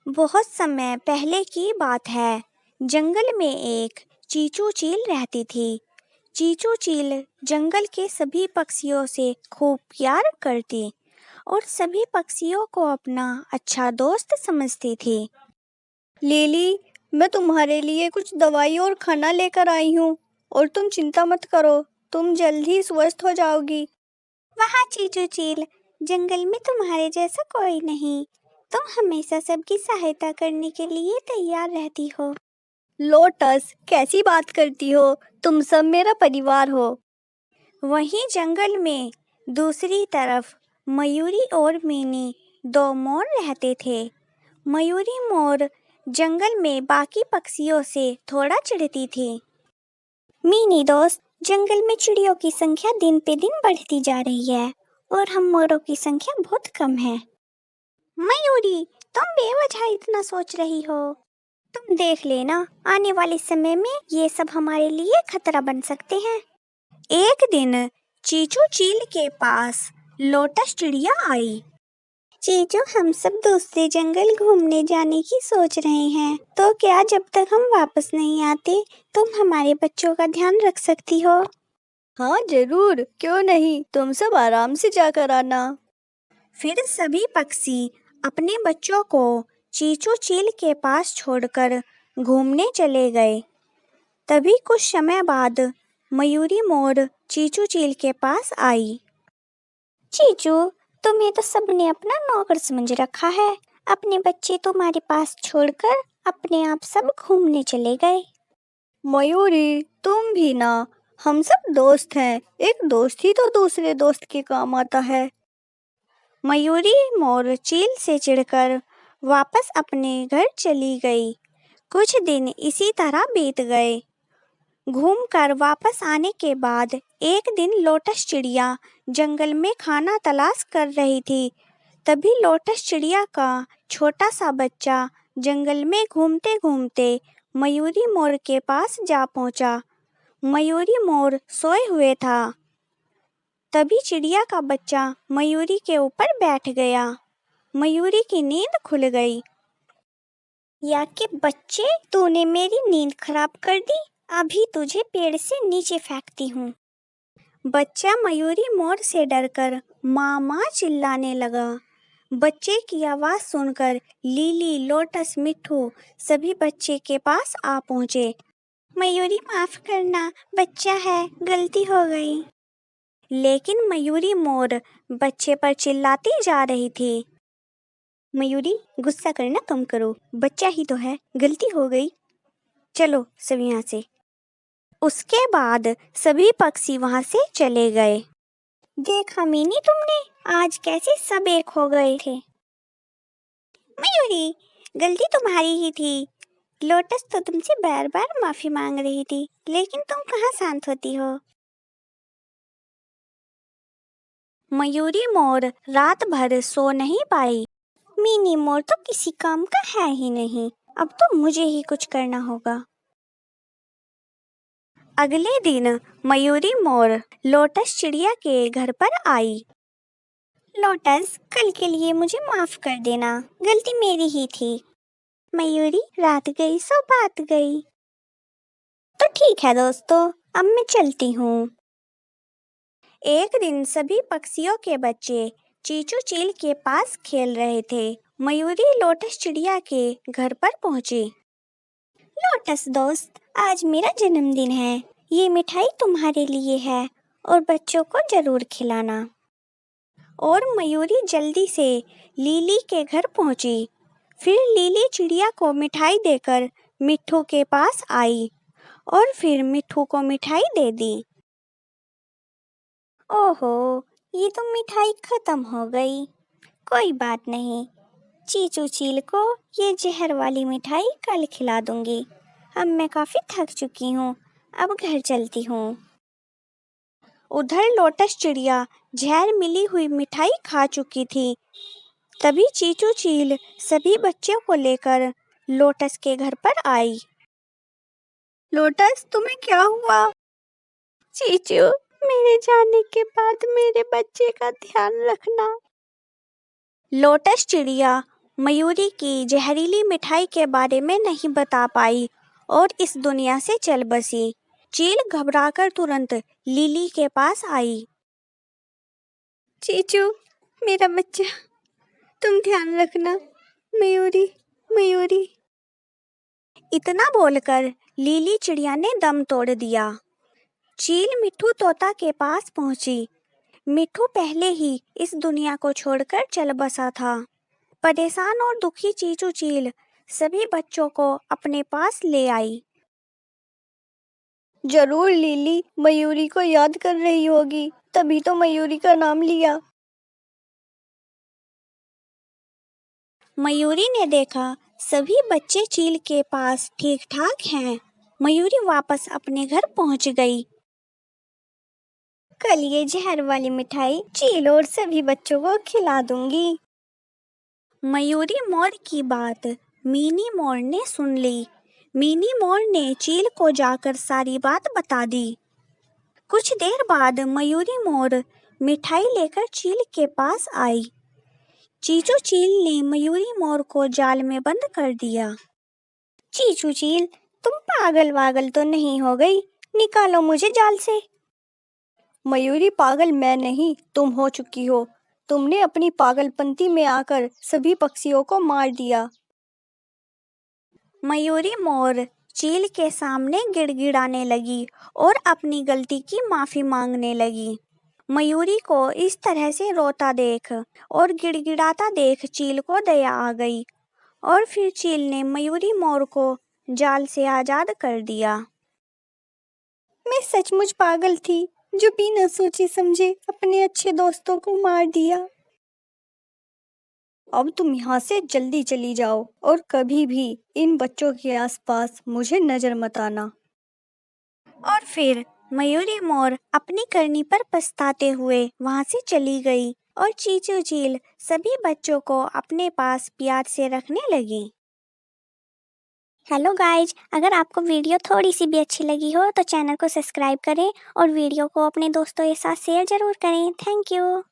बहुत समय पहले की बात है। जंगल में एक चीचू चील रहती थी। चीचू चील जंगल के सभी पक्षियों से खूब प्यार करती और सभी पक्षियों को अपना अच्छा दोस्त समझती थी। लिली, मैं तुम्हारे लिए कुछ दवाई और खाना लेकर आई हूँ और तुम चिंता मत करो, तुम जल्द ही स्वस्थ हो जाओगी। वहाँ चीचू चील, जंगल में तुम्हारे जैसा कोई नहीं। तुम हमेशा सबकी सहायता करने के लिए तैयार रहती हो। लोटस, कैसी बात करती हो? तुम सब मेरा परिवार हो। वहीं जंगल में दूसरी तरफ मयूरी और मीनी दो मोर रहते थे। मयूरी मोर जंगल में बाकी पक्षियों से थोड़ा चिढ़ती थी। मीनी दोस्त, जंगल में चिड़ियों की संख्या दिन पे दिन बढ़ती जा रही है और हम मोरों की संख्या बहुत कम है। मयूरी, तुम बेवजह इतना सोच रही हो। तुम देख लेना, आने वाले समय में ये सब हमारे लिए खतरा बन सकते हैं। एक दिन चीचू चील के पास लोटस चिड़िया आई। चीचू, हम सब दूसरे जंगल घूमने जाने की सोच रहे हैं, तो क्या जब तक हम वापस नहीं आते तुम हमारे बच्चों का ध्यान रख सकती हो? हाँ जरूर, क्यों नहीं, तुम सब आराम से जाकर आना। फिर सभी पक्षी अपने बच्चों को चीचू चील के पास छोड़कर घूमने चले गए। तभी कुछ समय बाद मयूरी मोर चीचू चील के पास आई। चीचू, तुम्हें तो सबने अपना नौकर समझ रखा है। अपने बच्चे तुम्हारे पास छोड़कर अपने आप सब घूमने चले गए। मयूरी, तुम भी ना, हम सब दोस्त हैं, एक दोस्त ही तो दूसरे दोस्त के काम आता है। मयूरी मोर चील से चिढ़कर वापस अपने घर चली गई। कुछ दिन इसी तरह बीत गए। घूमकर वापस आने के बाद एक दिन लोटस चिड़िया जंगल में खाना तलाश कर रही थी। तभी लोटस चिड़िया का छोटा सा बच्चा जंगल में घूमते घूमते मयूरी मोर के पास जा पहुंचा। मयूरी मोर सोए हुए था। तभी चिड़िया का बच्चा मयूरी के ऊपर बैठ गया। मयूरी की नींद खुल गई। या के बच्चे, तूने मेरी नींद खराब कर दी। अभी तुझे पेड़ से नीचे फेंकती हूँ। बच्चा मयूरी मोर से डरकर माँ माँ चिल्लाने लगा। बच्चे की आवाज सुनकर लीली, लोटस, मिट्ठू सभी बच्चे के पास आ पहुँचे। मयूरी, माफ करना, बच्चा है, गलती हो गई। लेकिन मयूरी मोर बच्चे पर चिल्लाती जा रही थी। मयूरी, गुस्सा करना कम करो, बच्चा ही तो है, गलती हो गई, चलो सब यहाँ से। उसके बाद सभी पक्षी वहां से चले गए। देखा मीनी तुमने, आज कैसे सब एक हो गए थे। मयूरी, गलती तुम्हारी ही थी। लोटस तो तुमसे बार बार माफी मांग रही थी, लेकिन तुम कहाँ शांत होती हो। मयूरी मोर रात भर सो नहीं पाई। मीनी मोर तो किसी काम का है ही नहीं, अब तो मुझे ही कुछ करना होगा। अगले दिन मयूरी मोर लोटस चिड़िया के घर पर आई। लोटस, कल के लिए मुझे माफ कर देना, गलती मेरी ही थी। मयूरी, रात गई सो बात गई। तो ठीक है दोस्तों, अब मैं चलती हूँ। एक दिन सभी पक्षियों के बच्चे चीचू चील के पास खेल रहे थे। मयूरी लोटस चिड़िया के घर पर पहुंची। लोटस दोस्त, आज मेरा जन्मदिन है, ये मिठाई तुम्हारे लिए है और बच्चों को जरूर खिलाना। और मयूरी जल्दी से लीली के घर पहुंची। फिर लीली चिड़िया को मिठाई देकर मिट्ठू के पास आई और फिर मिट्ठू को मिठाई दे दी। ओहो, ये तो मिठाई खत्म हो गई। कोई बात नहीं, चीचू चील को ये जहर वाली मिठाई कल खिला दूंगी। अब मैं काफी थक चुकी हूँ, अब घर चलती हूँ। उधर लोटस चिड़िया जहर मिली हुई मिठाई खा चुकी थी। तभी चीचू चील सभी बच्चों को लेकर लोटस के घर पर आई। लोटस, तुम्हें क्या हुआ? चीचू, मेरे जाने के बाद मेरे बच्चे का ध्यान रखना। लोटस चिड़िया मयूरी की जहरीली मिठाई के बारे में नहीं बता पाई और इस दुनिया से चल बसी। चील घबराकर तुरंत लिली के पास आई। चीचू, मेरा बच्चा, तुम ध्यान रखना। मयूरी, मयूरी। इतना बोलकर लिली चिड़िया ने दम तोड़ दिया। चील मिट्ठू तोता के पास पहुंची। मिट्ठू पहले ही इस दुनिया को छोड़कर चल बसा था। परेशान और दुखी चीचू चील सभी बच्चों को अपने पास ले आई। जरूर लिली मयूरी को याद कर रही होगी, तभी तो मयूरी का नाम लिया। मयूरी ने देखा सभी बच्चे चील के पास ठीक ठाक हैं। मयूरी वापस अपने घर पहुंच गई। कल ये जहर वाली मिठाई चील और सभी बच्चों को खिला दूंगी। मयूरी मोर की बात मीनी मोर ने सुन ली। मीनी मोर ने चील को जाकर सारी बात बता दी। कुछ देर बाद मयूरी मोर मिठाई लेकर चील के पास आई। चीचू चील ने मयूरी मोर को जाल में बंद कर दिया। चीचू चील, तुम पागल वागल तो नहीं हो गई? निकालो मुझे जाल से। मयूरी, पागल मैं नहीं, तुम हो चुकी हो। तुमने अपनी पागलपंती में आकर सभी पक्षियों को मार दिया। मयूरी मोर चील के सामने गिड़गिड़ाने लगी और अपनी गलती की माफी मांगने लगी। मयूरी को इस तरह से रोता देख और गिड़गिड़ाता देख चील को दया आ गई और फिर चील ने मयूरी मोर को जाल से आजाद कर दिया। मैं सचमुच पागल थी, जो बिना सोचे समझे अपने अच्छे दोस्तों को मार दिया। अब तुम यहाँ से जल्दी चली जाओ और कभी भी इन बच्चों के आसपास मुझे नजर मत आना। और फिर मयूरी मोर अपनी करनी पर पछताते हुए वहां से चली गई और चीचू चील सभी बच्चों को अपने पास प्यार से रखने लगी। हेलो गाइज, अगर आपको वीडियो थोड़ी सी भी अच्छी लगी हो तो चैनल को सब्सक्राइब करें और वीडियो को अपने दोस्तों के साथ शेयर जरूर करें। Thank you.